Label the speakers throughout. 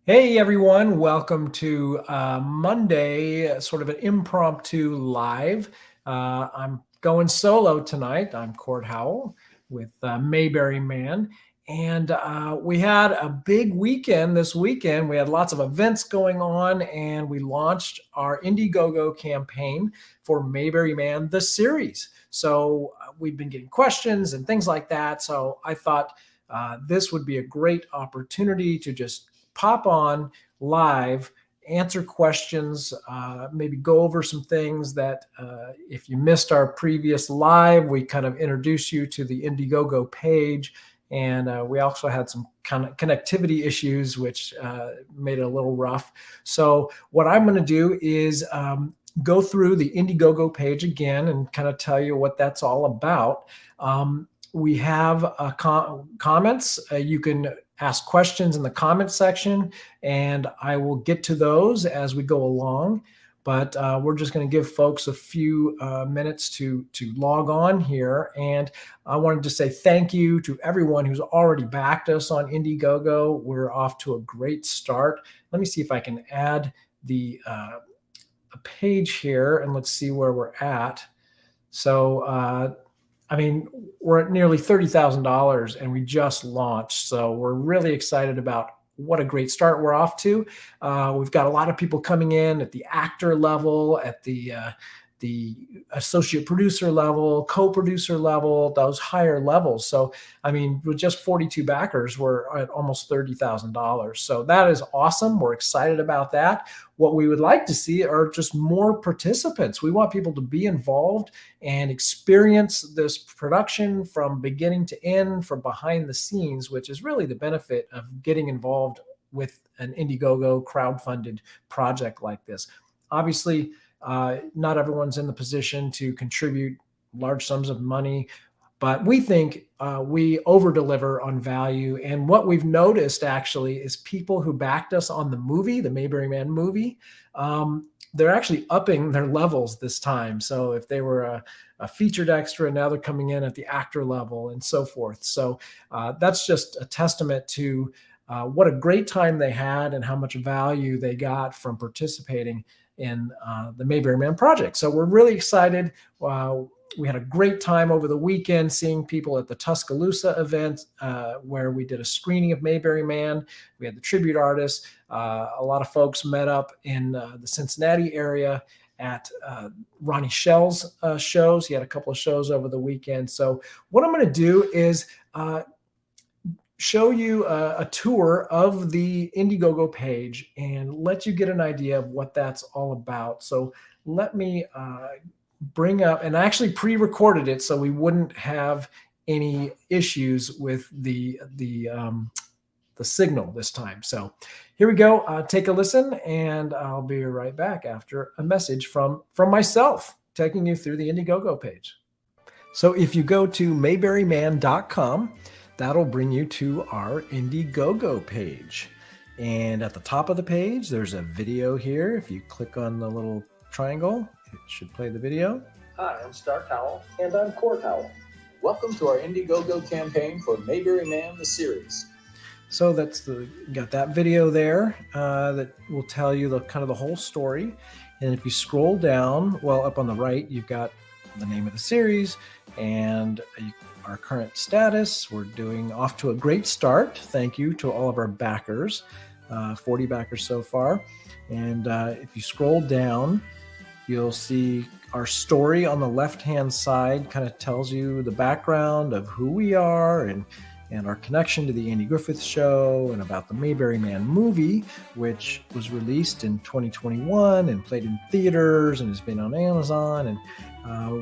Speaker 1: Hey everyone, welcome to Monday, sort of an impromptu live. I'm going solo tonight. I'm Court Howell with Mayberry Man. And we had a big weekend this weekend. We had lots of events going on, and we launched our Indiegogo campaign for Mayberry Man, the series. So we've been getting questions and things like that. So I thought this would be a great opportunity to just pop on live, answer questions, maybe go over some things that if you missed our previous live, we kind of introduce you to the Indiegogo page. And we also had some kind of connectivity issues, which made it a little rough. So what I'm going to do is go through the Indiegogo page again and kind of tell you what that's all about. We have comments. You can ask questions in the comment section, and I will get to those as we go along. But we're just going to give folks a few minutes to log on here. And I wanted to say thank you to everyone who's already backed us on Indiegogo. We're off to a great start. Let me see if I can add the page here, and let's see where we're at. So I mean, we're at nearly $30,000 and we just launched. So we're really excited about what a great start we're off to. We've got a lot of people coming in at the actor level, at the associate producer level, co-producer level, those higher levels. So, I mean, with just 42 backers, we're at almost $30,000. So that is awesome. We're excited about that. What we would like to see are just more participants. We want people to be involved and experience this production from beginning to end, from behind the scenes, which is really the benefit of getting involved with an Indiegogo crowdfunded project like this. Obviously, not everyone's in the position to contribute large sums of money, but we think we over-deliver on value. And what we've noticed actually is people who backed us on the movie, the Mayberry Man movie, they're actually upping their levels this time. So if they were a featured extra, now they're coming in at the actor level and so forth. So that's just a testament to what a great time they had and how much value they got from participating in the Mayberry Man project. So we're really excited. We had a great time over the weekend seeing people at the Tuscaloosa event where we did a screening of Mayberry Man. We had the tribute artists. A lot of folks met up in the Cincinnati area at Ronnie Shell's shows. He had a couple of shows over the weekend. So what I'm going to do is show you a tour of the Indiegogo page and let you get an idea of what that's all about. So let me bring up, and I actually pre-recorded it so we wouldn't have any issues with the signal this time. So here we go. Take a listen, and I'll be right back after a message from myself taking you through the Indiegogo page. So if you go to mayberryman.com, that'll bring you to our Indiegogo page. And at the top of the page, there's a video here. If you click on the little triangle, it should play the video.
Speaker 2: Hi, I'm Stark Howell. And I'm Court Howell. Welcome to our Indiegogo campaign for Mayberry Man, the series.
Speaker 1: So got that video there that will tell you the kind of the whole story. And if you scroll down, well, up on the right, you've got the name of the series and our current status. We're off to a great start. Thank you to all of our backers, 40 backers so far. And if you scroll down, you'll see our story on the left-hand side kind of tells you the background of who we are and our connection to the Andy Griffith Show and about the Mayberry Man movie, which was released in 2021 and played in theaters and has been on Amazon and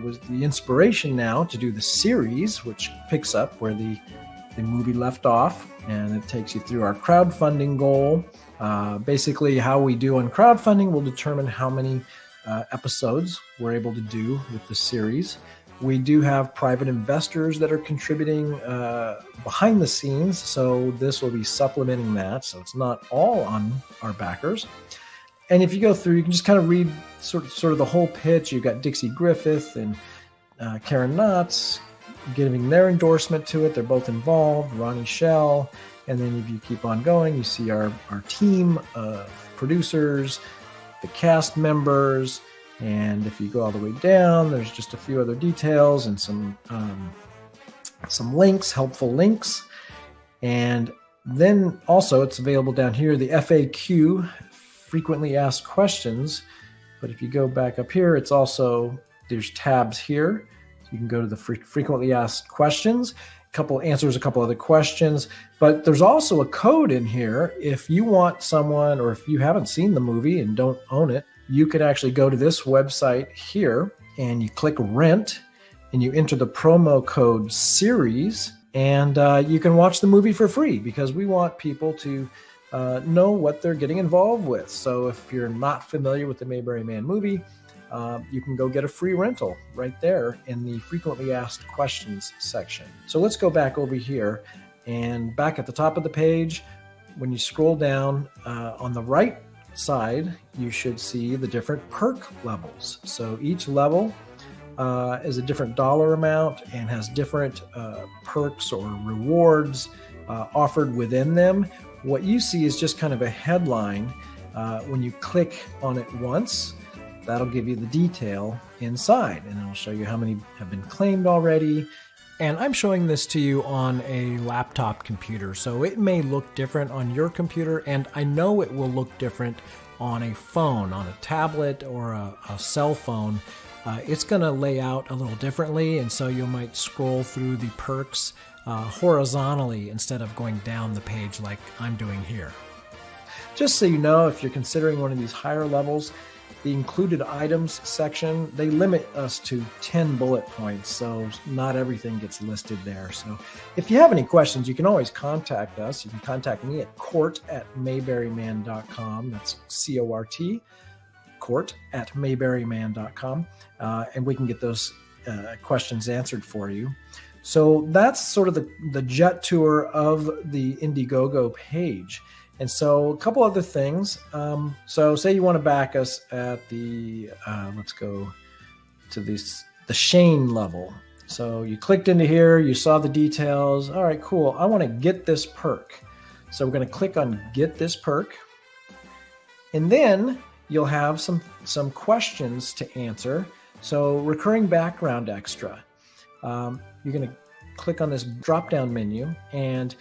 Speaker 1: was the inspiration now to do the series, which picks up where the movie left off, and it takes you through our crowdfunding goal. Basically, how we do on crowdfunding will determine how many episodes we're able to do with the series. We do have private investors that are contributing behind the scenes, so this will be supplementing that. So it's not all on our backers. And if you go through, you can just kind of read sort of the whole pitch. You've got Dixie Griffith and Karen Knotts giving their endorsement to it. They're both involved. Ronnie Shell And then if you keep on going, you see our team of producers, the cast members, and if you go all the way down, there's just a few other details and some links, helpful links. And then also it's available down here, the FAQ, frequently asked questions. But if you go back up here, it's also, there's tabs here. So you can go to the frequently asked questions, answers a couple other questions. But there's also a code in here. If you want someone, or if you haven't seen the movie and don't own it, you could actually go to this website here and you click rent and you enter the promo code series, and you can watch the movie for free, because we want people to know what they're getting involved with. So if you're not familiar with the Mayberry Man movie, you can go get a free rental right there in the frequently asked questions section. So let's go back over here, and back at the top of the page, when you scroll down on the right side, you should see the different perk levels. So each level is a different dollar amount and has different perks or rewards offered within them. What you see is just kind of a headline. When you click on it once, that'll give you the detail inside, and it'll show you how many have been claimed already. And I'm showing this to you on a laptop computer, so it may look different on your computer, and I know it will look different on a phone, on a tablet or a cell phone. It's going to lay out a little differently, and so you might scroll through the perks horizontally instead of going down the page like I'm doing here. Just so you know, if you're considering one of these higher levels, the included items section, they limit us to 10 bullet points, so not everything gets listed there. So if you have any questions, you can always contact us. You can contact me at court@mayberryman.com. That's CORT, court@mayberryman.com, and we can get those questions answered for you. So that's sort of the jet tour of the Indiegogo page. And so a couple other things. So say you want to back us at the, let's go to the Shane level. So you clicked into here, you saw the details. All right, cool. I want to get this perk. So we're going to click on get this perk. And then you'll have some questions to answer. So recurring background extra. You're going to click on this drop-down menu, and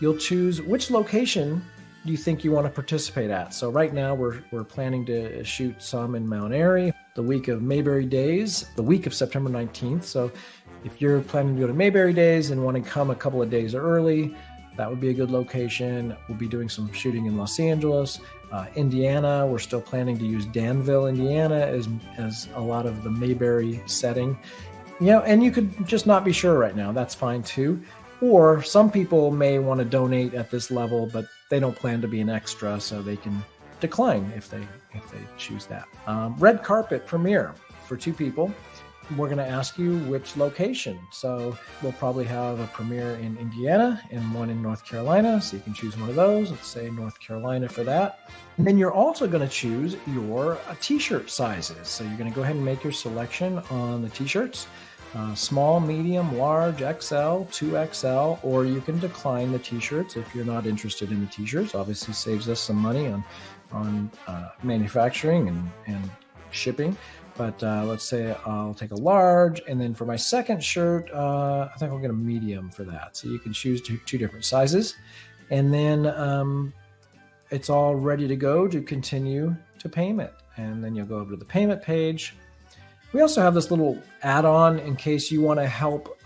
Speaker 1: you'll choose which location do you think you want to participate at. So right now we're planning to shoot some in Mount Airy the week of Mayberry Days, the week of September 19th. So if you're planning to go to Mayberry Days and want to come a couple of days early, that would be a good location. We'll be doing some shooting in Los Angeles. Indiana, we're still planning to use Danville, Indiana as a lot of the Mayberry setting. And you could just not be sure right now. That's fine too. Or some people may want to donate at this level, but they don't plan to be an extra, so they can decline if they choose that. Red carpet premiere for 2 people. We're going to ask you which location. So we'll probably have a premiere in Indiana and one in North Carolina. So you can choose one of those. Let's say North Carolina for that. And then you're also going to choose your t-shirt sizes. So you're going to go ahead and make your selection on the t-shirts. Small, medium, large, XL, 2XL, or you can decline the t-shirts if you're not interested in the t-shirts. Obviously saves us some money on manufacturing and shipping. But let's say I'll take a large, and then for my second shirt, I think I'll get a medium for that. So you can choose 2 different sizes, and then it's all ready to go to continue to payment. And then you'll go over to the payment page. We also have this little add-on in case you want to help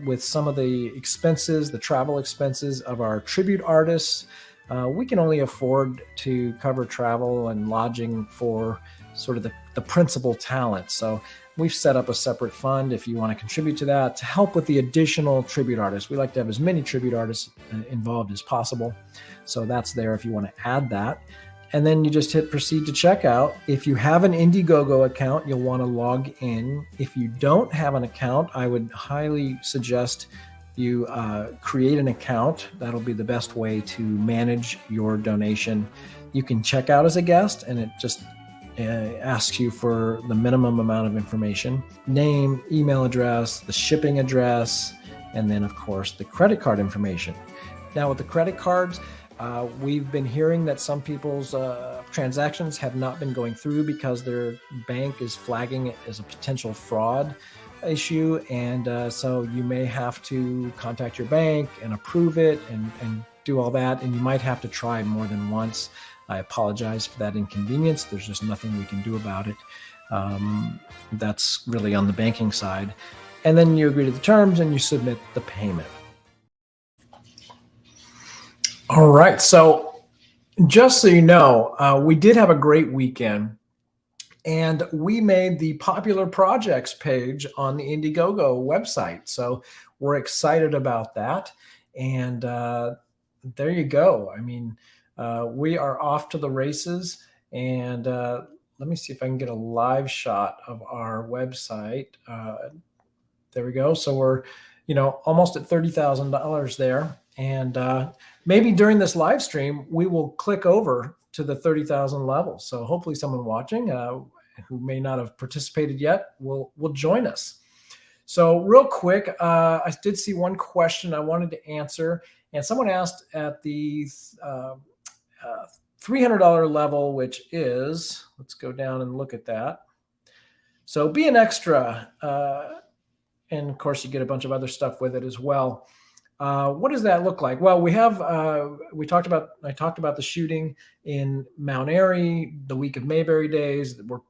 Speaker 1: with some of the expenses, the travel expenses of our tribute artists. We can only afford to cover travel and lodging for sort of the principal talent. So we've set up a separate fund if you want to contribute to that to help with the additional tribute artists. We like to have as many tribute artists involved as possible. So that's there if you want to add that. And then you just hit proceed to checkout. If you have an Indiegogo account, you'll want to log in. If you don't have an account, I would highly suggest you create an account. That'll be the best way to manage your donation. You can check out as a guest, and it just asks you for the minimum amount of information: name, email address, the shipping address, and then of course the credit card information. Now with the credit cards, we've been hearing that some people's transactions have not been going through because their bank is flagging it as a potential fraud issue. And so you may have to contact your bank and approve it and do all that. And you might have to try more than once. I apologize for that inconvenience. There's just nothing we can do about it. That's really on the banking side. And then you agree to the terms and you submit the payment. All right. So just so you know, we did have a great weekend, and we made the popular projects page on the Indiegogo website. So we're excited about that. And there you go. I mean, we are off to the races. And let me see if I can get a live shot of our website. There we go. So we're, almost at $30,000 there. And maybe during this live stream, we will click over to the 30,000 level. So hopefully someone watching who may not have participated yet will join us. So real quick, I did see one question I wanted to answer. And someone asked at the $300 level, which is, let's go down and look at that. So be an extra. And of course, you get a bunch of other stuff with it as well. What does that look like? Well, we have, I talked about the shooting in Mount Airy the week of Mayberry Days. We're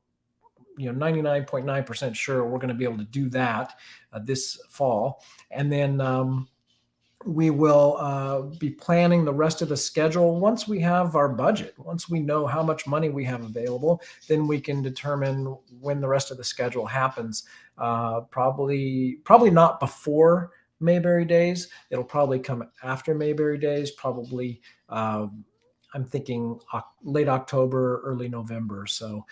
Speaker 1: 99.9% sure we're going to be able to do that this fall. And then we will be planning the rest of the schedule once we have our budget. Once we know how much money we have available, then we can determine when the rest of the schedule happens. Probably not before Mayberry Days. It'll probably come after Mayberry Days, probably I'm thinking late October, early November. So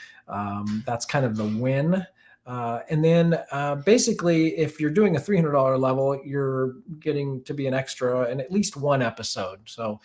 Speaker 1: that's kind of the win. And then basically, if you're doing a $300 level, you're getting to be an extra in at least one episode. So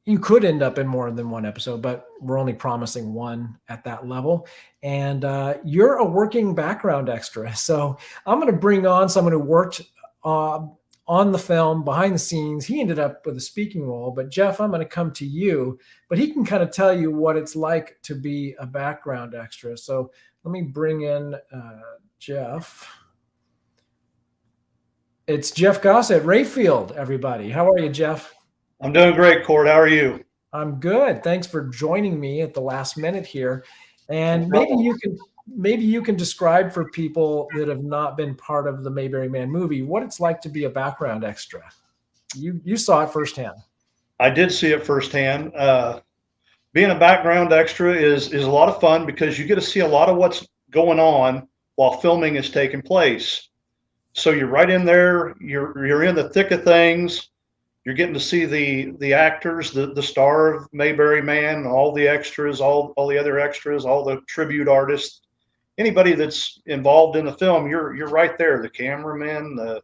Speaker 1: you could end up in more than one episode, but we're only promising one at that level. And you're a working background extra. So I'm going to bring on someone who worked on the film behind the scenes. He ended up with a speaking role, but Jeff, I'm going to come to you, but he can kind of tell you what it's like to be a background extra. So let me bring in Jeff. It's Jeff Goss at Rayfield, everybody. How are you, Jeff?
Speaker 3: I'm doing great, Cord. How are you?
Speaker 1: I'm good. Thanks for joining me at the last minute here. And maybe you can describe for people that have not been part of the Mayberry Man movie what it's like to be a background extra. You saw it firsthand.
Speaker 3: I did see it firsthand. Being a background extra is a lot of fun because you get to see a lot of what's going on while filming is taking place. So you're right in there. You're in the thick of things. You're getting to see the actors, the star of Mayberry Man, all the extras, all the other extras, all the tribute artists, anybody that's involved in the film. You're right there. The cameraman, the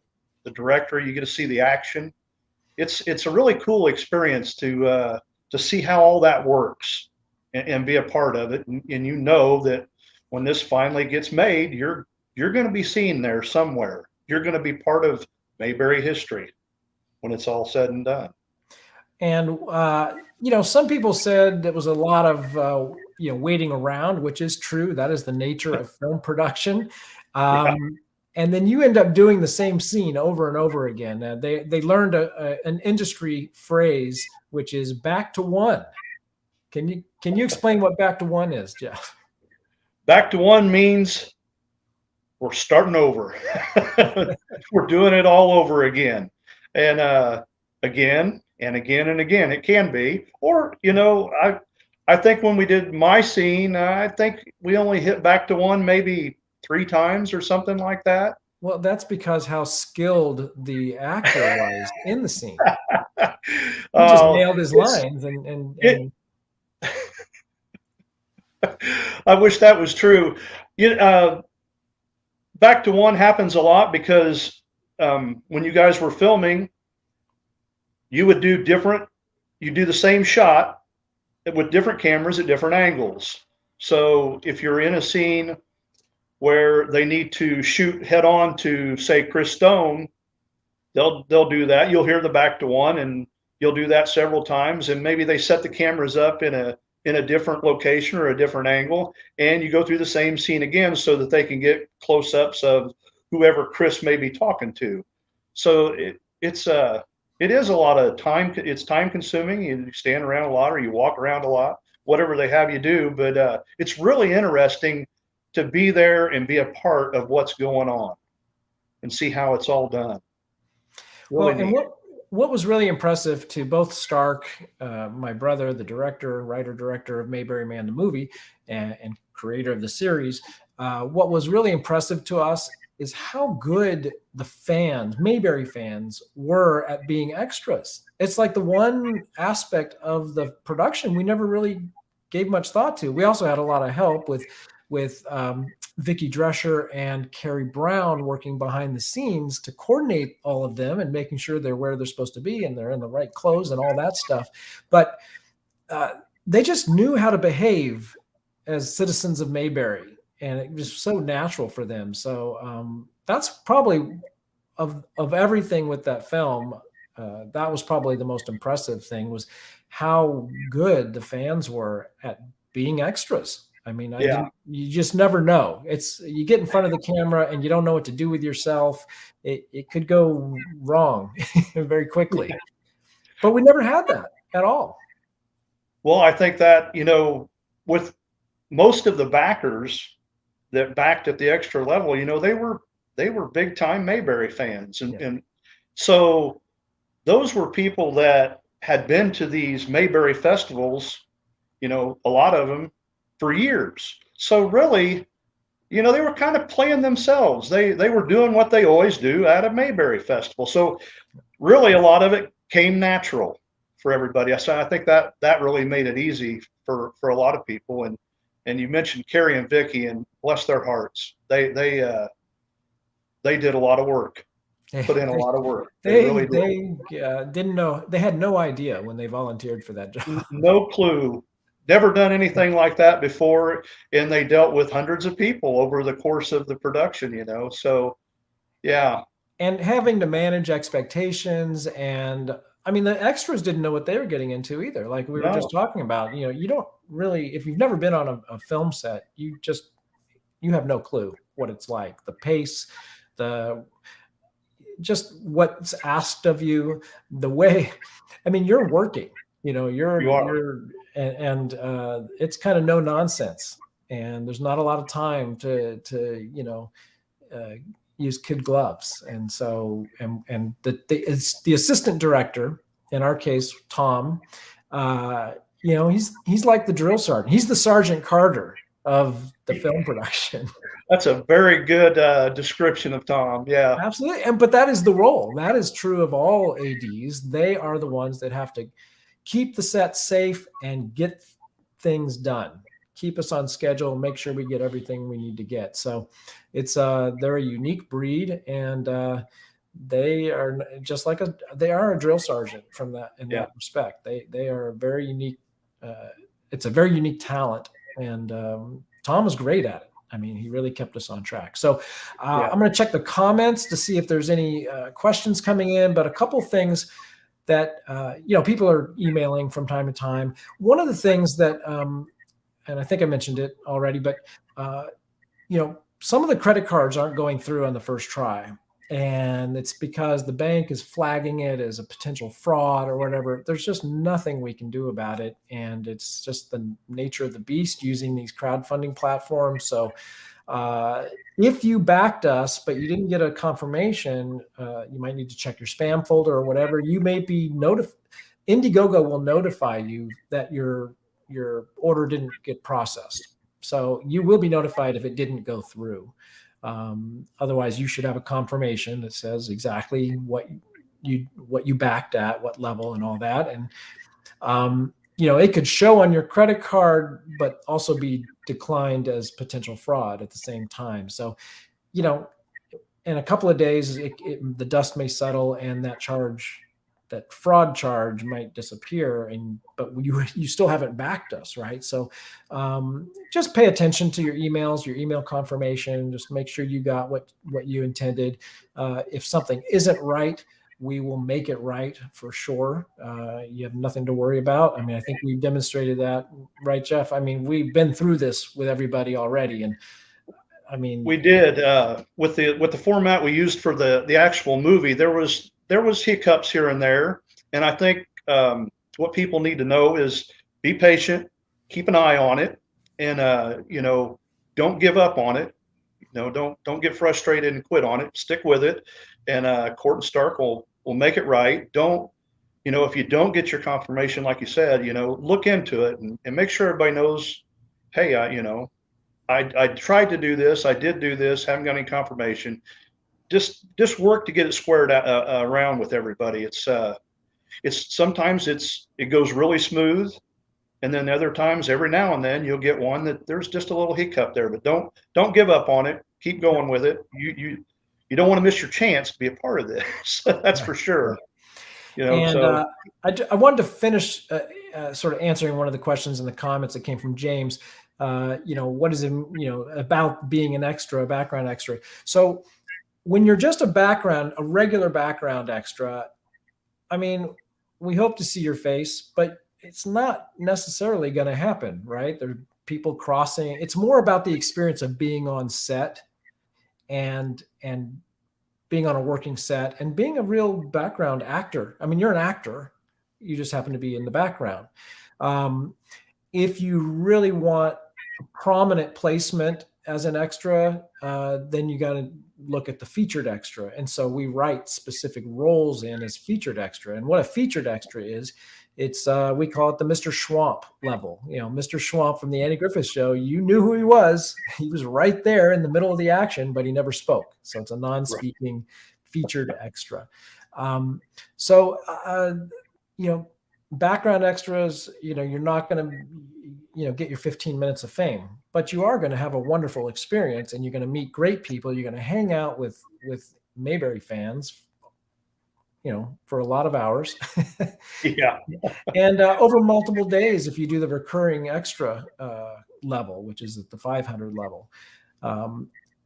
Speaker 3: director. You get to see the action. It's a really cool experience to see how all that works and be a part of it. And you know that when this finally gets made, you're going to be seen there somewhere. You're going to be part of Mayberry history when it's all said and done.
Speaker 1: And, some people said it was a lot of, waiting around, which is true. That is the nature of film production.
Speaker 3: Yeah.
Speaker 1: And then you end up doing the same scene over and over again. They learned an industry phrase, which is back to one. Can you explain what back to one is, Jeff?
Speaker 3: Back to one means we're starting over. We're doing it all over again. And again and again and again. It can be. Or, I think when we did my scene, I think we only hit back to one maybe 3 times or something like that.
Speaker 1: Well, that's because how skilled the actor was in the scene. He just nailed his lines and
Speaker 3: I wish that was true. Back to one happens a lot because when you guys were filming, you would do the same shot with different cameras at different angles. So if you're in a scene where they need to shoot head on to, say, Chris Stone, they'll do that. You'll hear the back to one, and you'll do that several times, and maybe they set the cameras up in a different location or a different angle, and you go through the same scene again so that they can get close-ups of whoever Chris may be talking to. So it is a lot of time. It's time consuming. You stand around a lot or you walk around a lot, whatever they have you do. But it's really interesting to be there and be a part of what's going on and see how it's all done. Really
Speaker 1: well, and what was really impressive to both Stark, my brother, the director, writer, director of Mayberryman, the movie, and creator of the series, what was really impressive to us is how good the fans, Mayberry fans, were at being extras. It's like the one aspect of the production we never really gave much thought to. We also had a lot of help with Vicki Drescher and Carrie Brown working behind the scenes to coordinate all of them and making sure they're where they're supposed to be and they're in the right clothes and all that stuff. But they just knew how to behave as citizens of Mayberry, and it was so natural for them. So that's probably of everything with that film. That was probably the most impressive thing, was how good the fans were at being extras. I mean, you just never know. You get in front of the camera and you don't know what to do with yourself. It could go wrong very quickly, but we never had that at all.
Speaker 3: Well, I think that, with most of the backers that backed at the extra level, they were big time Mayberry fans. And so those were people that had been to these Mayberry festivals, a lot of them for years. So really, they were kind of playing themselves. They were doing what they always do at a Mayberry festival. So really a lot of it came natural for everybody. So I think that really made it easy for a lot of people. And you mentioned Carrie and Vicki, and bless their hearts, they did a lot of work. Put in a lot of work.
Speaker 1: They really did. Didn't know. They had no idea when they volunteered for that job.
Speaker 3: No clue. Never done anything like that before, and they dealt with hundreds of people over the course of the production. So yeah.
Speaker 1: And having to manage expectations, and I mean, the extras didn't know what they were getting into either. Like we were just talking about, you don't really, if you've never been on a film set, you have no clue what it's like, the pace, just what's asked of you, the way, I mean, you're working, and it's kind of no nonsense, and there's not a lot of time to use kid gloves. And so, and it's the assistant director, in our case, Tom, he's like the drill sergeant. He's the Sergeant Carter of the film production.
Speaker 3: That's a very good description of Tom. Yeah,
Speaker 1: absolutely. But that is the role. That is true of all ADs. They are the ones that have to keep the set safe and get things done, keep us on schedule, make sure we get everything we need to get. So they're a unique breed, and they are just like they are a drill sergeant in that respect. They are a very unique. It's a very unique talent, and Tom was great at it. I mean, he really kept us on track. So I'm going to check the comments to see if there's any questions coming in, but a couple things that people are emailing from time to time. One of the things that and I think I mentioned it already, but some of the credit cards aren't going through on the first try, and it's because the bank is flagging it as a potential fraud or whatever. There's just nothing we can do about it, and it's just the nature of the beast using these crowdfunding platforms. So if you backed us but you didn't get a confirmation, you might need to check your spam folder or whatever. You may be notified. Indiegogo will notify you that your order didn't get processed. So you will be notified if it didn't go through. Otherwise, you should have a confirmation that says exactly what you backed at, what level, and all that. And it could show on your credit card, but also be declined as potential fraud at the same time. So, in a couple of days, the dust may settle, and that fraud charge might disappear, but you still haven't backed us, right? So just pay attention to your emails, your email confirmation. Just make sure you got what you intended. If something isn't right, we will make it right for sure. You have nothing to worry about. I mean, I think we've demonstrated that, right, Jeff? I mean, we've been through this with everybody already, and I mean,
Speaker 3: We did with the format we used for the actual movie. There was hiccups here and there, and I think what people need to know is be patient, keep an eye on it, and don't give up on it. Don't get frustrated and quit on it. Stick with it, and Court and Stark will make it right. Don't if you don't get your confirmation, like you said, look into it and make sure everybody knows. Hey, I tried to do this. I did do this. Haven't got any confirmation. Just work to get it squared around with everybody. It's sometimes it goes really smooth, and then other times, every now and then, you'll get one that there's just a little hiccup there. But don't give up on it. Keep going with it. You don't want to miss your chance to be a part of this. That's for sure.
Speaker 1: And
Speaker 3: so
Speaker 1: I wanted to finish sort of answering one of the questions in the comments that came from James. What is it, about being an extra, a background extra? So when you're just a regular background extra, I mean, we hope to see your face, but it's not necessarily going to happen, right? There are people crossing. It's more about the experience of being on set and being on a working set and being a real background actor. I mean, you're an actor. You just happen to be in the background. If you really want a prominent placement as an extra, then you got to look at the featured extra. And so we write specific roles in as featured extra. And what a featured extra is, we call it the Mr. Schwamp level. Mr. Schwamp from the Andy Griffith Show, you knew who he was. He was right there in the middle of the action, but he never spoke. So it's a non-speaking featured extra. Background extras, you're not going to, get your 15 minutes of fame, but you are going to have a wonderful experience, and you're going to meet great people. You're going to hang out with Mayberry fans, for a lot of hours.
Speaker 3: Yeah.
Speaker 1: And over multiple days, if you do the recurring extra level, which is at the 500 level.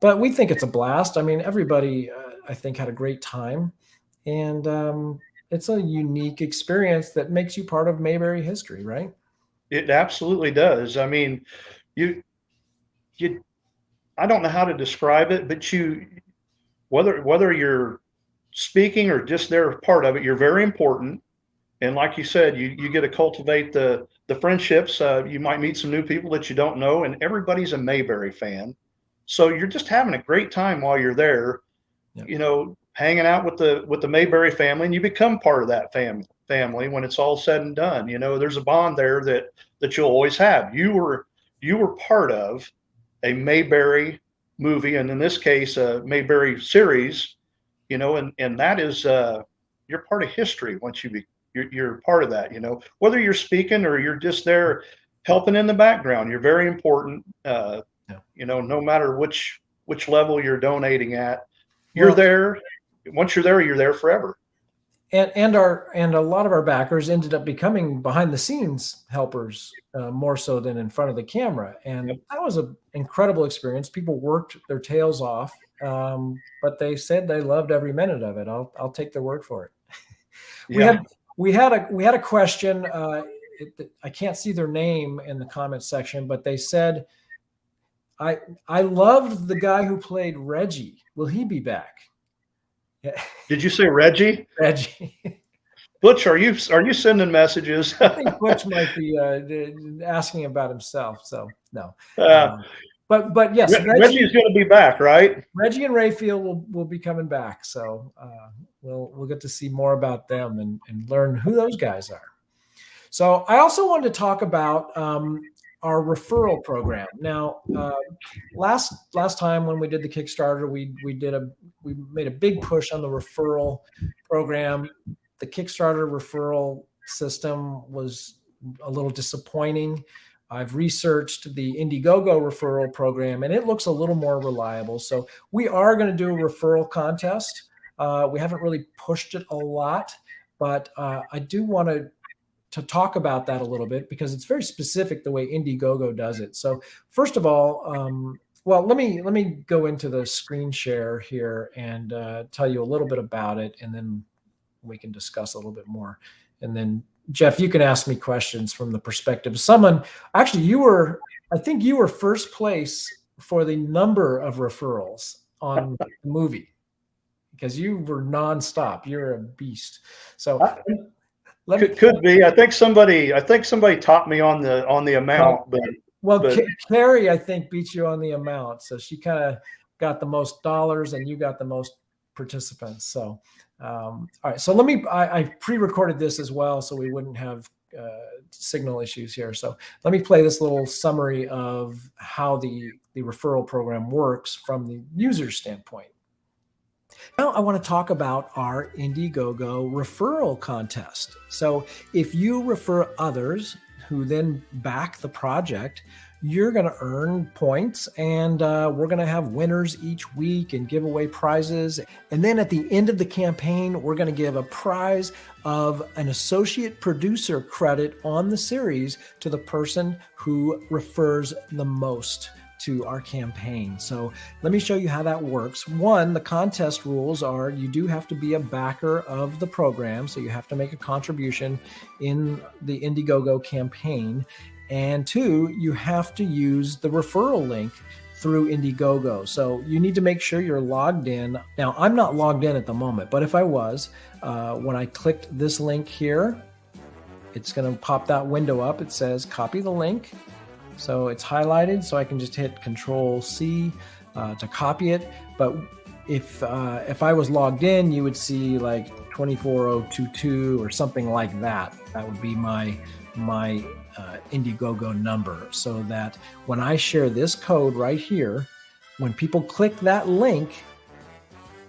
Speaker 1: But we think it's a blast. I mean, everybody, I think, had a great time. And it's a unique experience that makes you part of Mayberry history, right?
Speaker 3: It absolutely does. I mean, I don't know how to describe it, but whether you're speaking or just there part of it, you're very important. And like you said, you get to cultivate the friendships. You might meet some new people that you don't know, and everybody's a Mayberry fan. So you're just having a great time while you're there, hanging out with the Mayberry family, and you become part of that family when it's all said and done. There's a bond there that you'll always have. You were part of a Mayberry movie, and in this case, a Mayberry series, and that is you're part of history once you're part of that. Whether you're speaking or you're just there helping in the background, you're very important. No matter which level you're donating at, you're there. Once you're there forever.
Speaker 1: And a lot of our backers ended up becoming behind the scenes helpers, more so than in front of the camera. And that was an incredible experience. People worked their tails off, but they said they loved every minute of it. I'll take their word for it. We had a question. I can't see their name in the comment section, but they said, I loved the guy who played Reggie. Will he be back? Yeah.
Speaker 3: Did you say Reggie?
Speaker 1: Reggie.
Speaker 3: Butch, are you sending messages?
Speaker 1: I think Butch might be asking about himself. So no. But yes,
Speaker 3: Reggie's going to be back, right?
Speaker 1: Reggie and Rayfield will be coming back. So we'll get to see more about them and learn who those guys are. So I also wanted to talk about our referral program. Now, last time when we did the Kickstarter, we made a big push on the referral program. The Kickstarter referral system was a little disappointing. I've researched the Indiegogo referral program, and it looks a little more reliable. So we are going to do a referral contest. We haven't really pushed it a lot, but I do want to talk about that a little bit because it's very specific the way Indiegogo does it. So first of all, let me go into the screen share here and tell you a little bit about it, and then we can discuss a little bit more. And then Jeff, you can ask me questions from the perspective of someone. Actually, I think you were first place for the number of referrals on the movie because you were nonstop. You're a beast. So
Speaker 3: could be. I think somebody topped me on the amount, but
Speaker 1: Carrie, I think, beat you on the amount. So she kind of got the most dollars and you got the most participants. So, all right. So I pre-recorded this as well, so we wouldn't have signal issues here. So let me play this little summary of how the referral program works from the user standpoint. Now I want to talk about our Indiegogo referral contest. So if you refer others who then back the project, you're going to earn points, and we're going to have winners each week and give away prizes. And then at the end of the campaign, we're going to give a prize of an associate producer credit on the series to the person who refers the most to our campaign. So let me show you how that works. One, the contest rules are you do have to be a backer of the program. So you have to make a contribution in the Indiegogo campaign. And two, you have to use the referral link through Indiegogo. So you need to make sure you're logged in. Now, I'm not logged in at the moment, but if I was, when I clicked this link here, it's going to pop that window up. It says copy the link. So it's highlighted, so I can just hit Control-C to copy it. But if I was logged in, you would see like 24022 or something like that. That would be my Indiegogo number, so that when I share this code right here, when people click that link,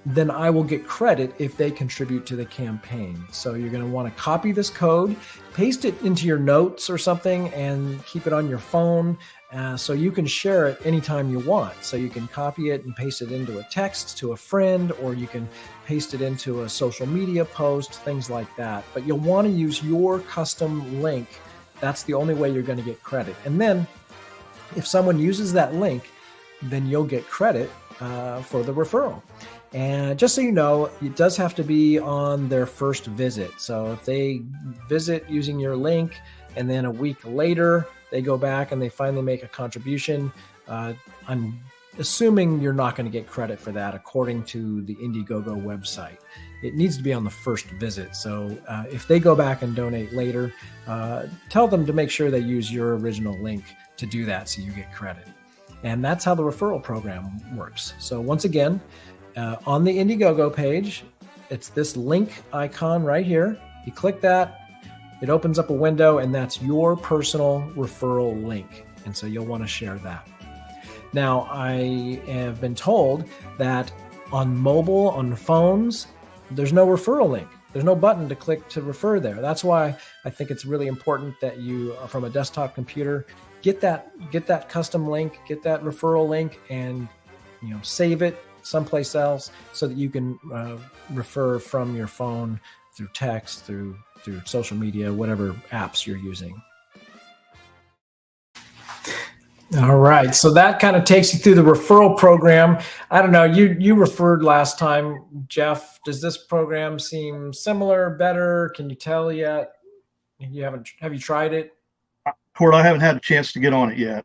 Speaker 1: then I will get credit if they contribute to the campaign. So you're going to want to copy this code, paste it into your notes or something, and keep it on your phone so you can share it anytime you want. So you can copy it and paste it into a text to a friend, or you can paste it into a social media post, things like that. But you'll want to use your custom link. That's the only way you're going to get credit. And then if someone uses that link, then you'll get credit for the referral. And just so you know, it does have to be on their first visit. So if they visit using your link and then a week later they go back and they finally make a contribution, I'm assuming you're not going to get credit for that according to the Indiegogo website. It needs to be on the first visit. So if they go back and donate later, tell them to make sure they use your original link to do that so you get credit. And that's how the referral program works. So once again, on the Indiegogo page, it's this link icon right here. You click that, it opens up a window, and that's your personal referral link. And so you'll want to share that. Now, I have been told that on mobile, on phones, there's no referral link. There's no button to click to refer there. That's why I think it's really important that you, from a desktop computer, get that custom link, get that referral link, and save it someplace else so that you can refer from your phone through text, through social media, whatever apps you're using. All right, so that kind of takes you through the referral program. I don't know, you referred last time, Jeff. Does this program seem similar, better? Can you tell yet? Have you tried it?
Speaker 3: Court, I haven't had a chance to get on it yet.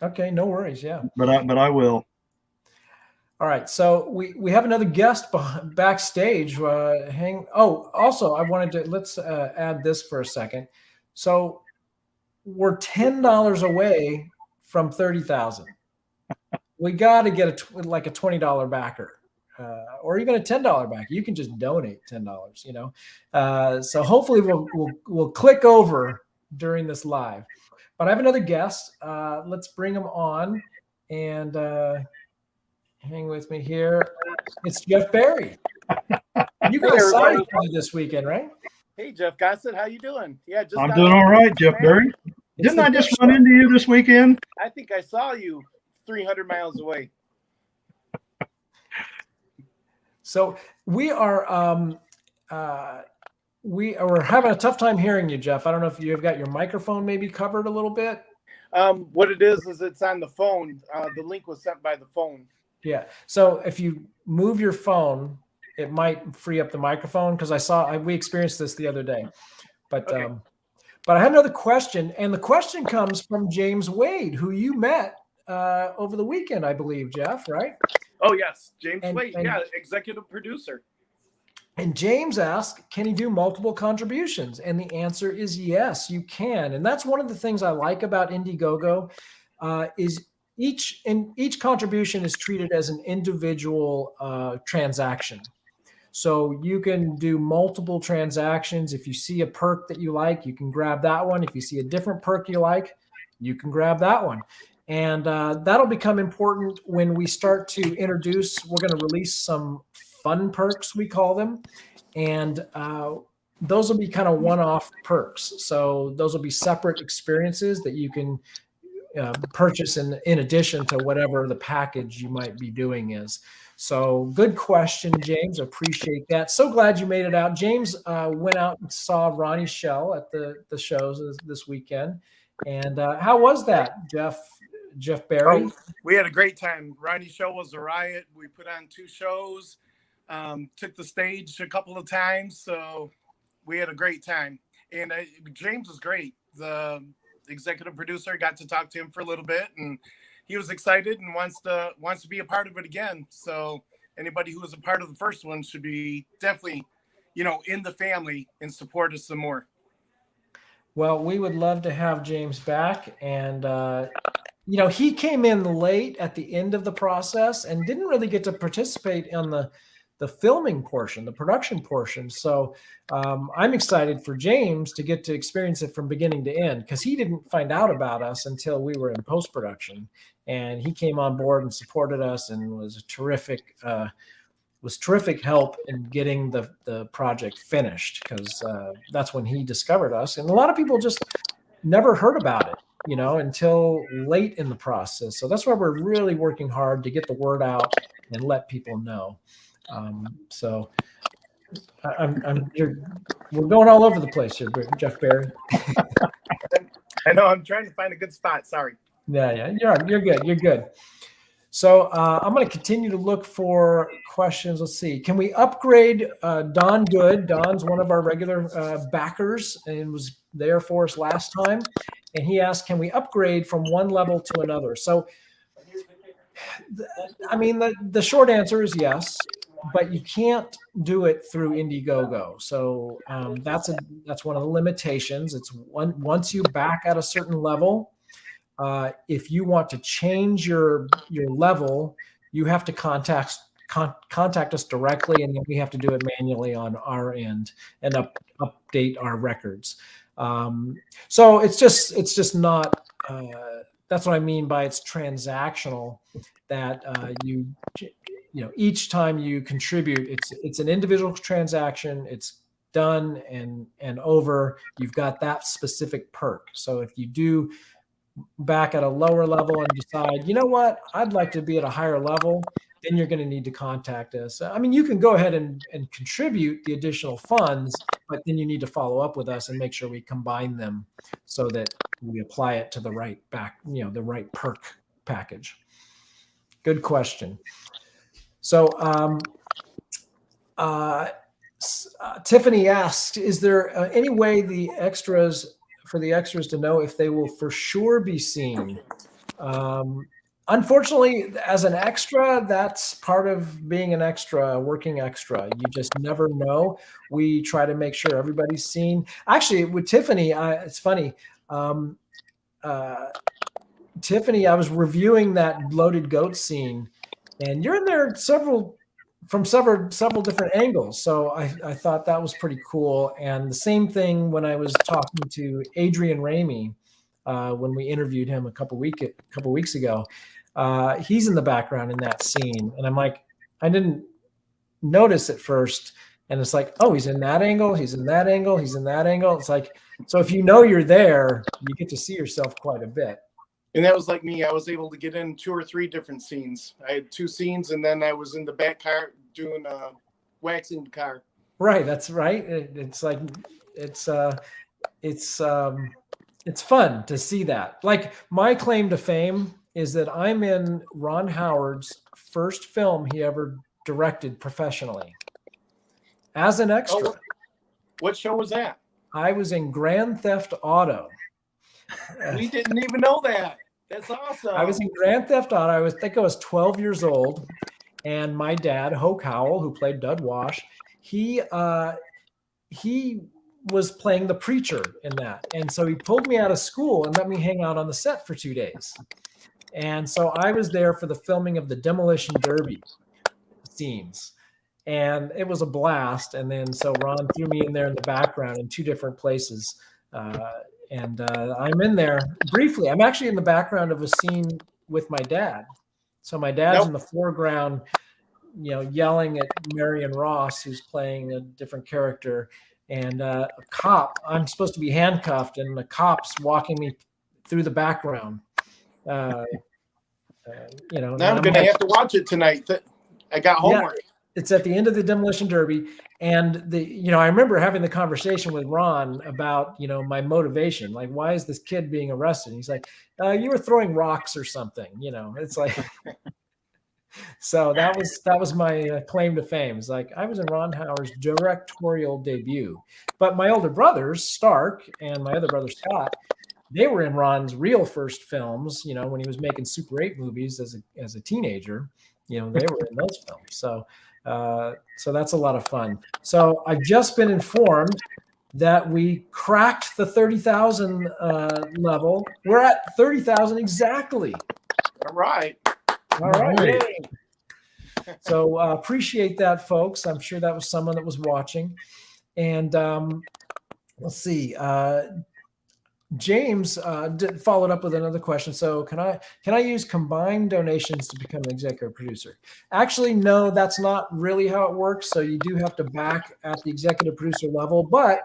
Speaker 3: Okay,
Speaker 1: no worries. Yeah,
Speaker 3: but I will.
Speaker 1: All right, so we have another guest backstage. Also, I wanted to let's add this for a second. So we're $10 away from 30,000. We got to get a $20 backer, or even a $10 backer. You can just donate $10. So hopefully we'll click over during this live. But I have another guest. Let's bring him on and hang with me here. It's Jeff Berry. You guys saw each other this weekend, right?
Speaker 4: Hey, Jeff Gossett, how you doing? Yeah,
Speaker 3: I'm doing all right, Jeff Berry. Didn't I just run into you this weekend?
Speaker 4: I think I saw you 300 miles away.
Speaker 1: So we are having a tough time hearing you, Jeff. I don't know if you've got your microphone maybe covered a little bit.
Speaker 4: What it is it's on the phone. The link was sent by the phone.
Speaker 1: Yeah. So if you move your phone, it might free up the microphone because we experienced this the other day. But
Speaker 4: Okay.
Speaker 1: but I had another question, and the question comes from James Wade, who you met over the weekend, I believe, Jeff, right?
Speaker 4: Oh yes, James
Speaker 1: And-
Speaker 4: Wade,
Speaker 1: and-
Speaker 4: yeah, executive producer.
Speaker 1: And James asked, can you do multiple contributions? And the answer is yes, you can. And that's one of the things I like about Indiegogo is each contribution is treated as an individual transaction. So you can do multiple transactions. If you see a perk that you like, you can grab that one. If you see a different perk you like, you can grab that one. And that'll become important when we start to introduce, we're going to release some fun perks, we call them. And those will be kind of one-off perks. So those will be separate experiences that you can purchase in addition to whatever the package you might be doing is. So good question, James. Appreciate that. So glad you made it out. James went out and saw Ronnie Shell at the shows this weekend. And how was that, Jeff Barry?
Speaker 4: Oh, we had a great time. Ronnie's show was a riot. We put on 2 shows, took the stage a couple of times, so we had a great time. And James was great. The executive producer, got to talk to him for a little bit, and he was excited and wants to be a part of it again. So anybody who was a part of the first one should be definitely, in the family and support us some more.
Speaker 1: Well, we would love to have James back. And, he came in late at the end of the process and didn't really get to participate on the filming portion, the production portion. So I'm excited for James to get to experience it from beginning to end, because he didn't find out about us until we were in post-production. And he came on board and supported us and was a terrific help in getting the project finished, because that's when he discovered us. And a lot of people just never heard about it, until late in the process. So that's why we're really working hard to get the word out and let people know. So we're going all over the place here, Jeff Barry.
Speaker 4: I know, I'm trying to find a good spot. Sorry.
Speaker 1: Yeah, you're good. You're good. So I'm going to continue to look for questions. Let's see. Can we upgrade Don Good? Don's one of our regular backers and was there for us last time. And he asked, can we upgrade from one level to another? So, the short answer is yes, but you can't do it through Indiegogo. So that's one of the limitations. It's once you back at a certain level, if you want to change your level, you have to contact us directly, and then we have to do it manually on our end and update our records. So it's just not. That's what I mean by it's transactional. That each time you contribute, it's an individual transaction. It's done and over. You've got that specific perk. So if you do back at a lower level and decide, you know what, I'd like to be at a higher level, then you're going to need to contact us. You can go ahead and contribute the additional funds, but then you need to follow up with us and make sure we combine them so that we apply it to the right the right perk package. Good question. So Tiffany asked, is there any way for the extras to know if they will for sure be seen? Unfortunately, as an extra, that's part of being an extra, working extra. You just never know. We try to make sure everybody's seen. Actually, with Tiffany, it's funny. Tiffany, I was reviewing that Loaded Goat scene, and you're in there from several different angles. So I thought that was pretty cool. And the same thing when I was talking to Adrian Ramey when we interviewed him a couple weeks ago. He's in the background in that scene, and I'm like, I didn't notice at first, and it's like, oh, he's in that angle, he's in that angle, he's in that angle. It's like, so if you're there, you get to see yourself quite a bit.
Speaker 4: And that was like me. I was able to get in 2 or 3 different scenes. I had 2 scenes, and then I was in the back car doing waxing the car.
Speaker 1: Right, that's right. It's like it's fun to see that. Like, my claim to fame is that I'm in Ron Howard's first film he ever directed professionally. as an extra.
Speaker 4: Oh, what show was that?
Speaker 1: I was in Grand Theft Auto.
Speaker 4: We didn't even know that. That's awesome.
Speaker 1: I was in Grand Theft Auto. I think I was 12 years old, and my dad, Hoke Howell, who played Dud Wash, he was playing the preacher in that, and so he pulled me out of school and let me hang out on the set for 2 days. And so I was there for the filming of the Demolition Derby scenes, and it was a blast. And then so Ron threw me in there in the background in 2 different places. I'm in there briefly. I'm actually in the background of a scene with my dad. So my dad's in the foreground, yelling at Marion Ross, who's playing a different character, and a cop. I'm supposed to be handcuffed, and the cop's walking me through the background.
Speaker 4: Now I'm going to have to watch it tonight. I got homework.
Speaker 1: Yeah, it's at the end of the Demolition Derby. And I remember having the conversation with Ron about, my motivation. Like, why is this kid being arrested? And he's like, you were throwing rocks or something, it's like, so that was my claim to fame. It's like, I was in Ron Howard's directorial debut, but my older brothers, Stark, and my other brother, Scott, they were in Ron's real first films, when he was making Super 8 movies as a teenager, they were in those films. So that's a lot of fun. So I've just been informed that we cracked the 30,000 level. We're at 30,000 exactly.
Speaker 4: All right.
Speaker 1: Yay. So appreciate that, folks. I'm sure that was someone that was watching. And let's see. James followed up with another question. So can I use combined donations to become an executive producer? Actually, no, that's not really how it works. So you do have to back at the executive producer level, but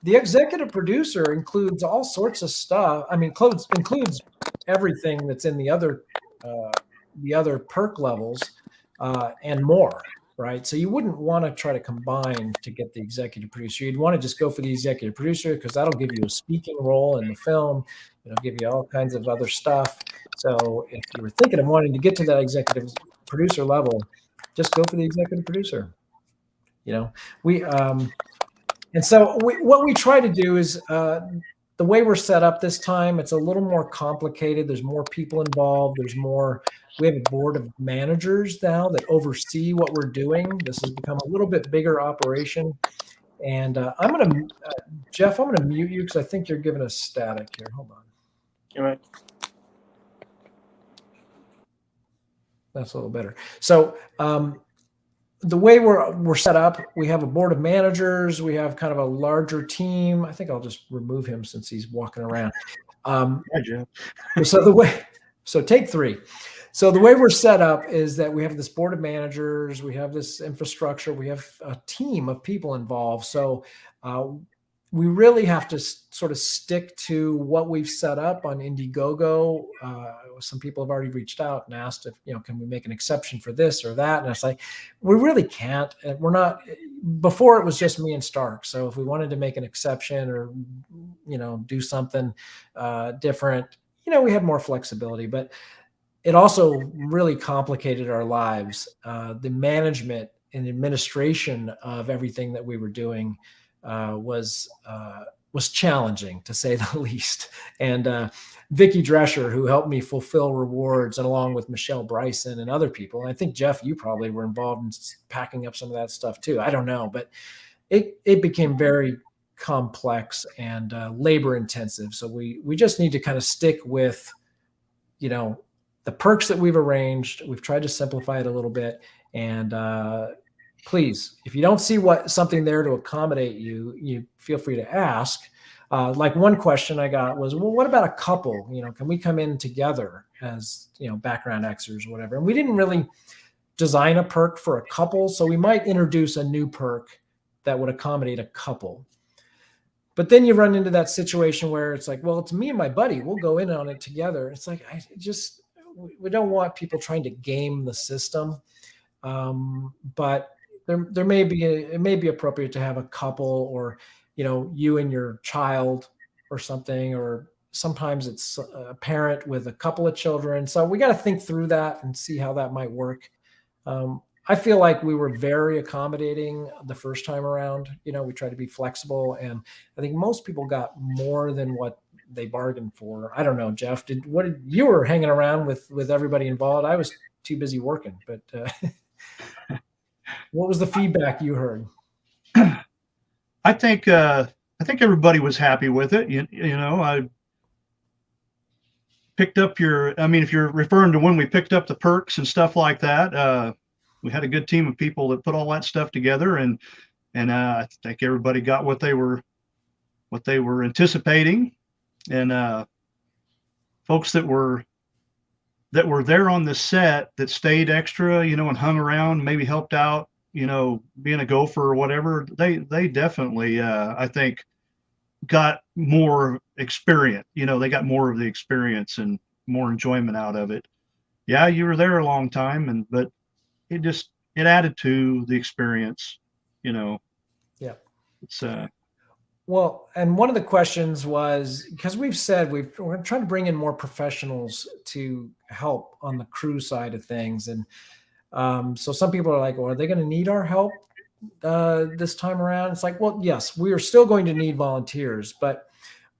Speaker 1: the executive producer includes all sorts of stuff. I mean, includes everything that's in the other perk levels and more. Right. So you wouldn't want to try to combine to get the executive producer. You'd want to just go for the executive producer because that'll give you a speaking role in the film. It'll give you all kinds of other stuff. So if you were thinking of wanting to get to that executive producer level, just go for the executive producer. What we try to do is the way we're set up this time, it's a little more complicated. There's more people involved. We have a board of managers now that oversee what we're doing. This has become a little bit bigger operation. And Jeff, I'm going to mute you because I think you're giving us static here. Hold on.
Speaker 4: All right.
Speaker 1: That's a little better. So the way we're set up, we have a board of managers. We have kind of a larger team. I think I'll just remove him since he's walking around. So take 3. So the way we're set up is that we have this board of managers, we have this infrastructure, we have a team of people involved. So we really have to sort of stick to what we've set up on Indiegogo. Some people have already reached out and asked if, can we make an exception for this or that? And it's like, we really can't. We're not. Before it was just me and Stark. So if we wanted to make an exception or, do something different, we had more flexibility, but it also really complicated our lives. The management and administration of everything that we were doing was challenging, to say the least. And Vicki Drescher, who helped me fulfill rewards, and along with Michelle Bryson and other people. And I think, Jeff, you probably were involved in packing up some of that stuff too. I don't know, but it became very complex and labor intensive. So we just need to kind of stick with, the perks that we've arranged. We've tried to simplify it a little bit. And please, if you don't see something there to accommodate you, you feel free to ask. Like one question I got was, well, what about a couple? Can we come in together as, background extras or whatever? And we didn't really design a perk for a couple. So we might introduce a new perk that would accommodate a couple. But then you run into that situation where it's like, well, it's me and my buddy. We'll go in on it together. It's like, we don't want people trying to game the system. But it may be appropriate to have a couple, or, you and your child or something, or sometimes it's a parent with a couple of children. So we got to think through that and see how that might work. I feel like we were very accommodating the first time around. We tried to be flexible, and I think most people got more than what they bargained for. I don't know, Jeff. You were hanging around with everybody involved? I was too busy working, but what was the feedback you heard?
Speaker 3: I think everybody was happy with it. I picked up if you're referring to when we picked up the perks and stuff like that, we had a good team of people that put all that stuff together, and I think everybody got what they were anticipating, and folks that were there on the set that stayed extra, and hung around, maybe helped out, being a gopher or whatever, they definitely, I think, got more experience. They got more of the experience and more enjoyment out of it. Yeah, you were there a long time, but it added to the experience.
Speaker 1: Yeah.
Speaker 3: It's
Speaker 1: Well, and one of the questions was, because we've said we're trying to bring in more professionals to help on the crew side of things, and so some people are like, well, are they going to need our help this time around? It's like, well, yes, we are still going to need volunteers, but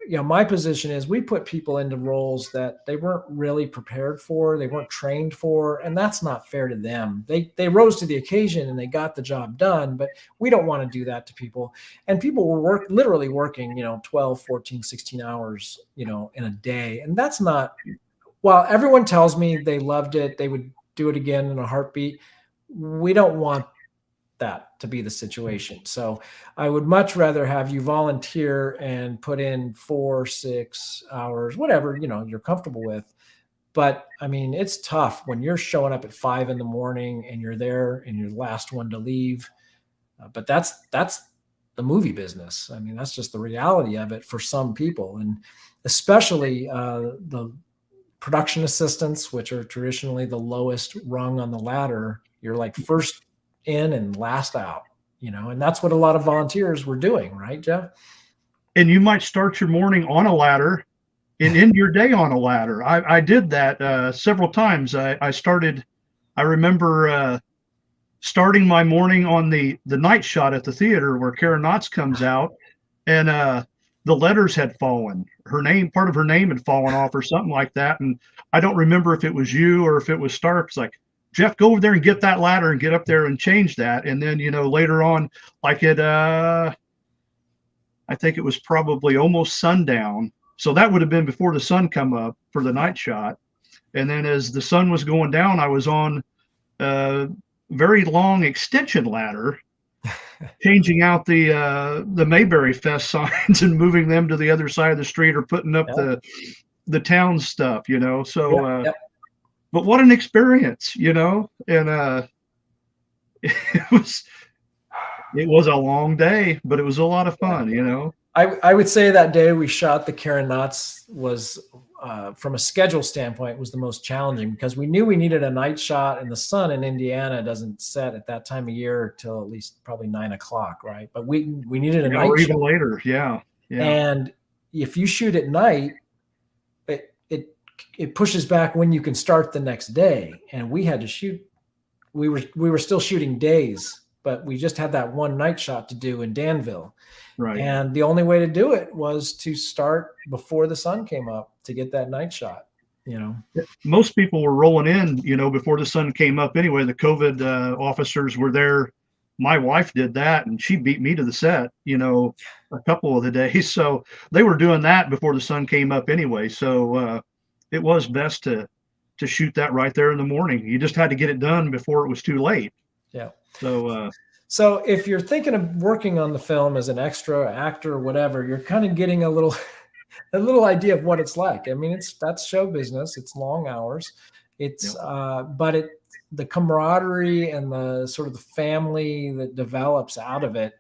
Speaker 1: my position is we put people into roles that they weren't really prepared for, they weren't trained for, and that's not fair to them. They rose to the occasion and they got the job done, but we don't want to do that to people. And people were literally working 12, 14, 16 hours in a day, and that's not, while everyone tells me they loved it, they would do it again in a heartbeat, we don't want that to be the situation. So I would much rather have you volunteer and put in 4, 6 hours, whatever, you're comfortable with. But I mean, it's tough when you're showing up at 5 a.m. and you're there and you're the last one to leave. But that's the movie business. I mean, that's just the reality of it for some people. And especially the production assistants, which are traditionally the lowest rung on the ladder. You're like first in and last out, and that's what a lot of volunteers were doing, right, Jeff?
Speaker 3: And you might start your morning on a ladder and end your day on a ladder. I did that several times. I remember starting my morning on the night shot at the theater where Kara Knotts comes out, and the letters had fallen. Part of her name had fallen off or something like that. And I don't remember if it was you or if it was Stark. It's like, Jeff, go over there and get that ladder and get up there and change that. And then, later on, like I think it was probably almost sundown. So that would have been before the sun come up for the night shot. And then as the sun was going down, I was on a very long extension ladder, changing out the Mayberry Fest signs and moving them to the other side of the street or putting up the town stuff, So, but what an experience, and it was a long day, but it was a lot of fun,
Speaker 1: I would say that day we shot the Karen Knotts was, from a schedule standpoint, was the most challenging because we knew we needed a night shot, and the sun in Indiana doesn't set at that time of year till at least probably 9 o'clock, right? But we needed a night
Speaker 3: or
Speaker 1: shot.
Speaker 3: Even later, yeah.
Speaker 1: And if you shoot at night, it pushes back when you can start the next day, and we had to shoot. We were still shooting days, but we just had that one night shot to do in Danville.
Speaker 3: Right.
Speaker 1: And the only way to do it was to start before the sun came up to get that night shot,
Speaker 3: Most people were rolling in, before the sun came up anyway. The COVID officers were there. My wife did that, and she beat me to the set, a couple of the days. So they were doing that before the sun came up anyway. So it was best to shoot that right there in the morning. You just had to get it done before it was too late.
Speaker 1: Yeah.
Speaker 3: So
Speaker 1: if you're thinking of working on the film as an extra actor or whatever, you're kind of getting a little idea of what it's like. I mean, that's show business. It's long hours. It's but the camaraderie and the sort of the family that develops out of it,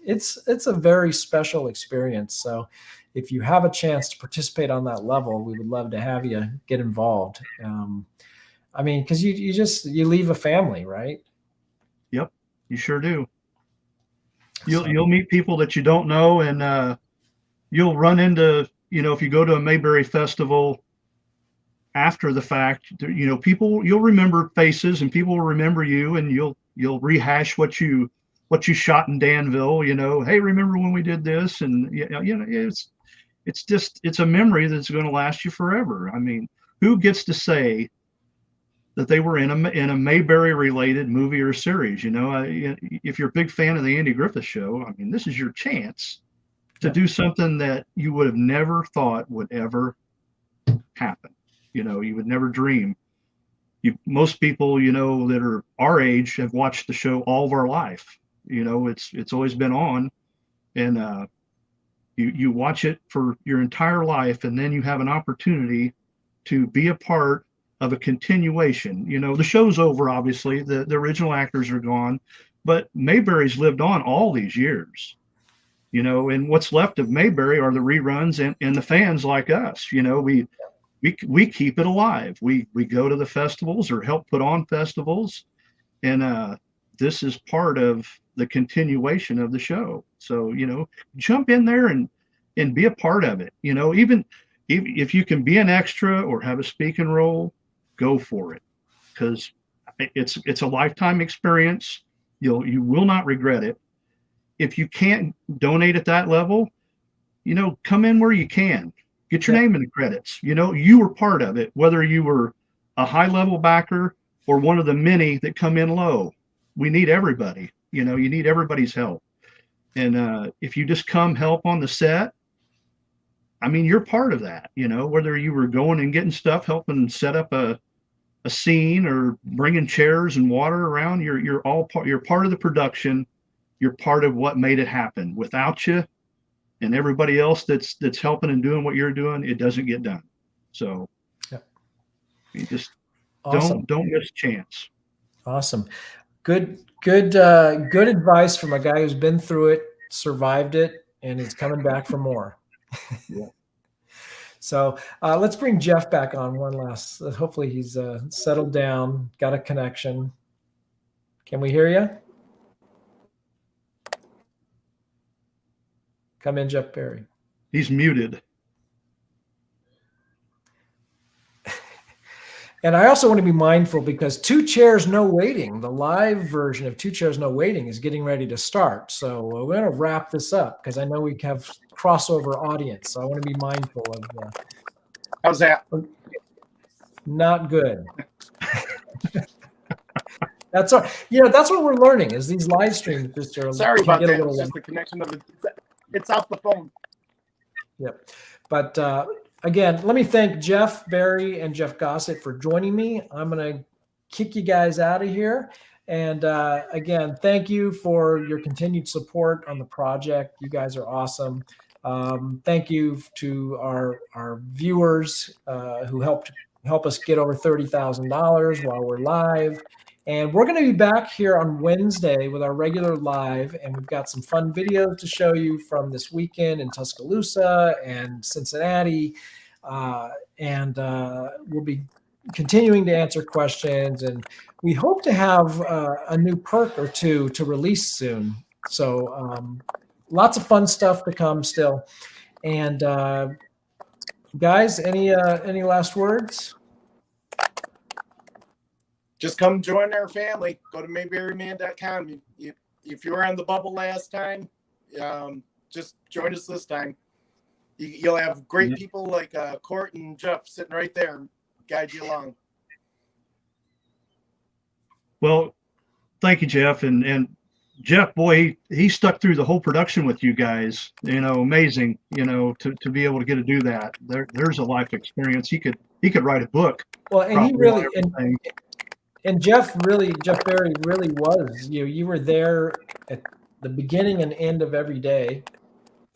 Speaker 1: it's a very special experience. So if you have a chance to participate on that level, we would love to have you get involved. I mean, because you leave a family, right?
Speaker 3: Yep, you sure do. You'll meet people that you don't know, and you'll run into, if you go to a Mayberry festival, after the fact, you'll remember faces and people will remember you, and you'll rehash what you shot in Danville, hey, remember when we did this? And it's a memory that's going to last you forever. I mean, who gets to say that they were in a Mayberry related movie or series? If you're a big fan of the Andy Griffith Show, I mean, this is your chance to do something that you would have never thought would ever happen. You would never dream. Most people, that are our age have watched the show all of our life. It's always been on, and you watch it for your entire life, and then you have an opportunity to be a part of a continuation. The show's over, obviously, the original actors are gone, but Mayberry's lived on all these years. And what's left of Mayberry are the reruns and the fans like us. We keep it alive. We go to the festivals or help put on festivals, and this is part of the continuation of the show. So jump in there and be a part of it. Even if you can be an extra or have a speaking role, go for it, because it's a lifetime experience. You will not regret it. If you can't donate at that level, come in where you can. Get your name in the credits. You were part of it, whether you were a high level backer or one of the many that come in low. We need everybody. You need everybody's help. And if you just come help on the set, I mean, you're part of that. Whether you were going and getting stuff, helping set up a scene, or bringing chairs and water around, you're all part. You're part of the production. You're part of what made it happen. Without you and everybody else that's helping and doing what you're doing, it doesn't get done. So you just
Speaker 1: Awesome.
Speaker 3: don't miss a chance.
Speaker 1: Awesome. Good advice from a guy who's been through it, survived it, and is coming back for more.
Speaker 3: Yeah.
Speaker 1: So let's bring Jeff back on one last. Hopefully he's settled down, got a connection. Can we hear you? Come in, Jeff Berry.
Speaker 3: He's muted.
Speaker 1: And I also want to be mindful, because Two Chairs No Waiting, the live version of Two Chairs No Waiting, is getting ready to start. So we're going to wrap this up, because I know we have crossover audience. So I want to be mindful of
Speaker 4: How's that?
Speaker 1: Not good. That's all. That's what we're learning, is these live streams just are.
Speaker 4: Sorry about that.
Speaker 1: It's
Speaker 4: It's just the connection of it. It's off the phone.
Speaker 1: Yep. But again, let me thank Jeff Berry and Jeff Gossett for joining me. I'm going to kick you guys out of here. And again, thank you for your continued support on the project. You guys are awesome. Thank you to our viewers who help us get over $30,000 while we're live. And we're going to be back here on Wednesday with our regular live, and we've got some fun videos to show you from this weekend in Tuscaloosa and Cincinnati. And we'll be continuing to answer questions, and we hope to have a new perk or two to release soon. So lots of fun stuff to come still. And guys, any last words?
Speaker 4: Just come join our family. Go to Mayberryman.com. If you were on the bubble last time, just join us this time. You'll have great people like Court and Jeff sitting right there, guide you along.
Speaker 3: Well, thank you, Jeff. And Jeff, boy, he stuck through the whole production with you guys. Amazing. To be able to get to do that. There's a life experience. He could write a book.
Speaker 1: Well, and he really and Jeff Berry really was. You were there at the beginning and end of every day.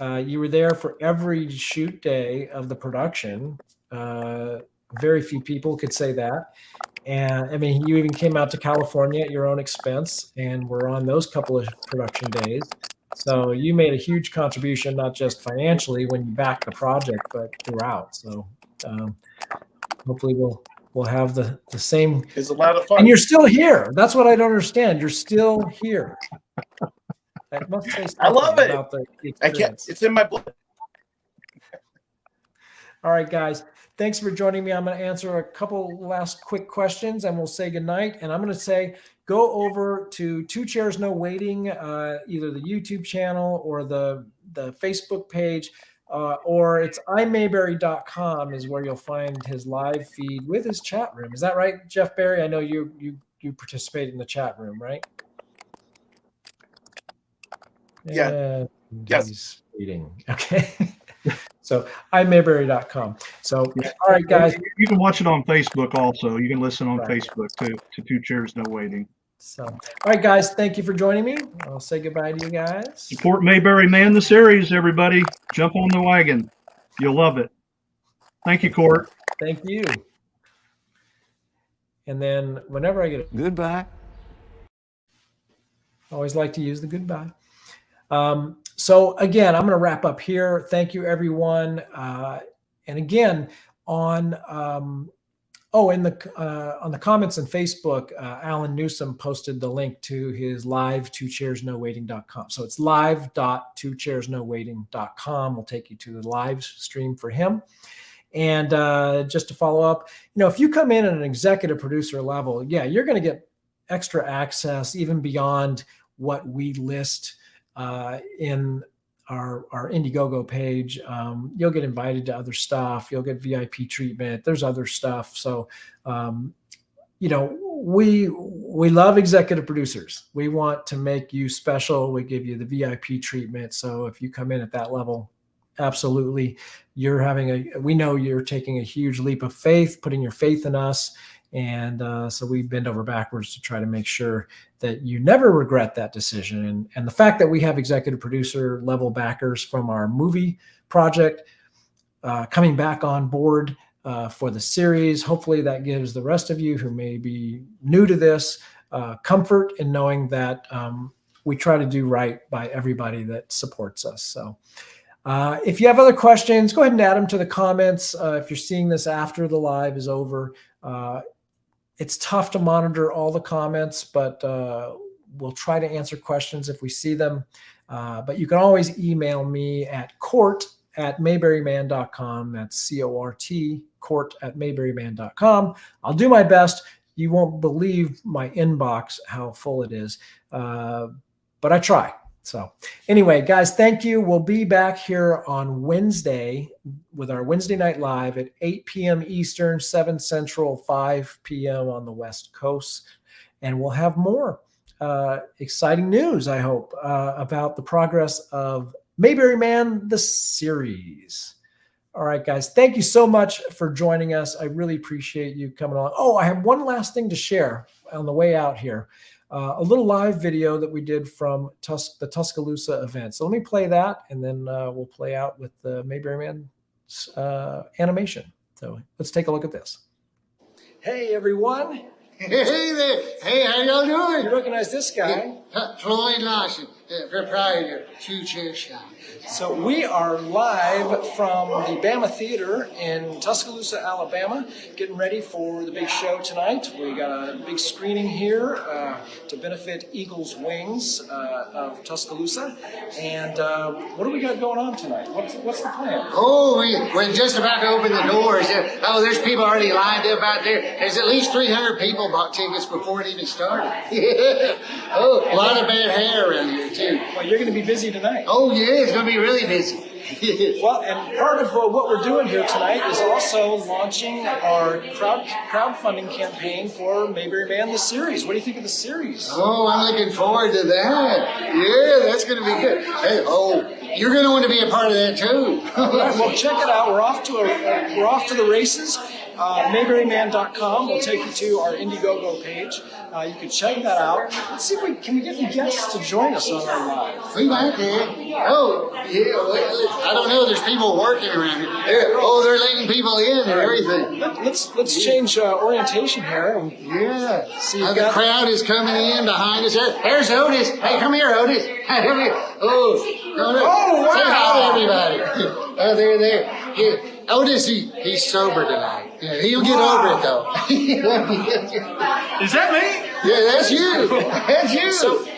Speaker 1: You were there for every shoot day of the production. Very few people could say that. And I mean, you even came out to California at your own expense and were on those couple of production days. So you made a huge contribution, not just financially when you backed the project, but throughout. So hopefully we'll have the same.
Speaker 4: It's a lot of fun.
Speaker 1: And you're still here. That's what I don't understand. You're still here. That must say something.
Speaker 4: I love it.
Speaker 1: About the
Speaker 4: I can't. It's in my blood.
Speaker 1: All right, guys. thanks for joining me. I'm going to answer a couple last quick questions and we'll say goodnight. And I'm going to say, go over to Two Chairs No Waiting, either the YouTube channel or the Facebook page, or it's imayberry.com is where you'll find his live feed with his chat room. Is that right, Jeff Berry? I know you participate in the chat room, right?
Speaker 4: Yeah. Yes.
Speaker 1: He's reading. Okay. So imayberry.com. So, all right, guys.
Speaker 3: You can watch it on Facebook also. You can listen on
Speaker 1: Right.
Speaker 3: Facebook to Two Chairs No Waiting.
Speaker 1: So, all right, guys, thank you for joining me. I'll say goodbye to you guys.
Speaker 3: Support Mayberryman, the series, everybody. Jump on the wagon. You'll love it. Thank you, Court.
Speaker 1: Thank you. And then whenever I get it,
Speaker 5: Goodbye.
Speaker 1: I always like to use the goodbye. So again, I'm going to wrap up here. Thank you, everyone. And again, on in the comments on Facebook, Alan Newsom posted the link to his live twochairsnowaiting.com. So it's live.twochairsnowaiting.com will take you to the live stream for him. And just to follow up, if you come in at an executive producer level, yeah, you're going to get extra access even beyond what we list in our Indiegogo page. You'll get invited to other stuff. You'll get VIP treatment. There's other stuff. So, we love executive producers. We want to make you special. We give you the VIP treatment. So if you come in at that level, absolutely, we know you're taking a huge leap of faith, putting your faith in us. And so we bend over backwards to try to make sure that you never regret that decision. And the fact that we have executive producer level backers from our movie project coming back on board for the series, hopefully that gives the rest of you who may be new to this comfort in knowing that we try to do right by everybody that supports us. So if you have other questions, go ahead and add them to the comments. If you're seeing this after the live is over, it's tough to monitor all the comments, but we'll try to answer questions if we see them. But you can always email me at court@mayberryman.com. That's CORT, court@mayberryman.com. I'll do my best. You won't believe my inbox, how full it is, but I try. So anyway, guys, thank you. We'll be back here on Wednesday with our Wednesday Night Live at 8 p.m. Eastern, 7 Central, 5 p.m. on the West Coast. And we'll have more exciting news, I hope, about the progress of Mayberryman, the series. All right, guys, thank you so much for joining us. I really appreciate you coming on. Oh, I have one last thing to share on the way out here. A little live video that we did from the Tuscaloosa event. So let me play that, and then we'll play out with the Mayberryman animation. So let's take a look at this. Hey, everyone.
Speaker 6: Hey there. Hey, how y'all doing?
Speaker 1: You recognize this guy?
Speaker 6: Floyd Lawson, proprietor, Two Chair Shop.
Speaker 1: So we are live from the Bama Theater in Tuscaloosa, Alabama, getting ready for the big show tonight. We got a big screening here to benefit Eagles Wings of Tuscaloosa. And what do we got going on tonight? What's the plan?
Speaker 6: Oh, we're just about to open the doors. Oh, there's people already lined up out there. There's at least 300 people bought tickets before it even started. Oh, a lot of bad hair around here, too.
Speaker 1: Well, you're going to be busy tonight.
Speaker 6: Oh, yeah, it's going to be really busy.
Speaker 1: Well, and part of what we're doing here tonight is also launching our crowdfunding campaign for Mayberryman, the series. What do you think of the series?
Speaker 6: Oh, I'm looking forward to that. Yeah, that's going to be good. Hey, you're going to want to be a part of that, too.
Speaker 1: All right, well, check it out. We're off to the races. Mayberryman.com will take you to our Indiegogo page. You can check that out. Let's see if we can get any guests to join us on our live.
Speaker 6: We might be. Oh, yeah. I don't know. There's people working around here. They're letting people in and everything.
Speaker 1: Let's change orientation here.
Speaker 6: Yeah. See, the crowd is coming in behind us. There's Otis. Hey, come here, Otis. Come here. Oh, wow. Say hi to everybody. They're there. Yeah. Otis, he's sober tonight. Yeah, he'll get over it, though.
Speaker 5: Is that me?
Speaker 6: Yeah, that's you. That's you.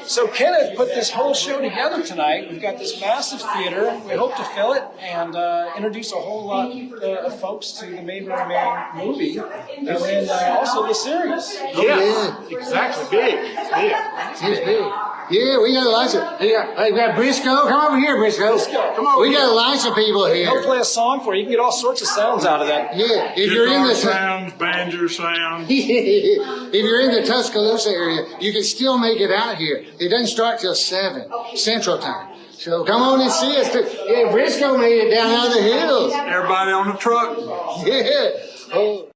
Speaker 1: So Kenneth put this whole show together tonight. We've got this massive theater. We hope to fill it and introduce a whole lot of folks to the Mayberry Man movie, and then also the series.
Speaker 5: Yeah, exactly. Big.
Speaker 6: He's big. Yeah, we got lots of. We got Briscoe. Come over here, Briscoe. Come on. We got lots of people
Speaker 1: He'll
Speaker 6: here.
Speaker 1: play a song for you. You can get all sorts of sounds out of that.
Speaker 6: Yeah, if you're in
Speaker 5: Guitar
Speaker 6: the
Speaker 5: sounds, banjo sounds.
Speaker 6: if you're in the Tuscaloosa area, you can still make it out here. It doesn't start till 7 Central Time. So come on and see us. Yeah, Briscoe made it down out of the hills.
Speaker 5: Everybody on the truck.
Speaker 6: Yeah. Oh.